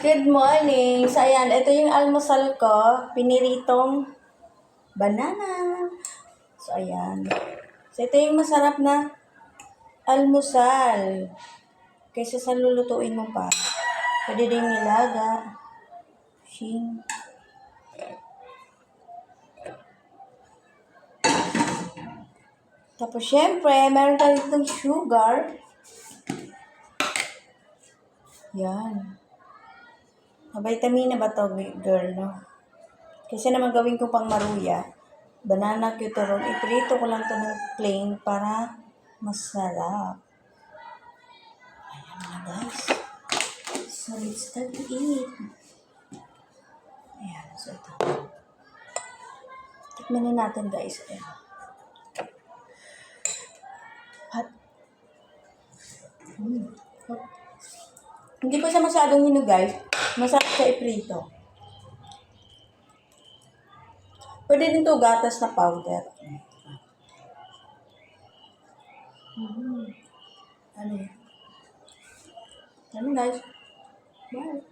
Good morning! So, ayan, ito yung almusal ko. Piniritong banana. So, ayan. So, ito yung masarap na almusal. Kaysa sa lulutuin mo pa. Pwede din nilaga. Shing. Tapos, syempre, meron tayo ditong sugar. Yan. Vitamina ba to, girl, no? Kasi naman gawin ko pang maruya. Banana cuteron. Iprito ko lang to ng plain para masarap. Ayan na, guys. So, let's start to eat. Ayan. So, ito. Tikman na natin, guys. Ayan. Hot. Hot. Hindi pa siya masyadong hinog, guys. Masarap siya iprito. Pwede din to gatas na powder. Ano yan? Ano, guys? Bye.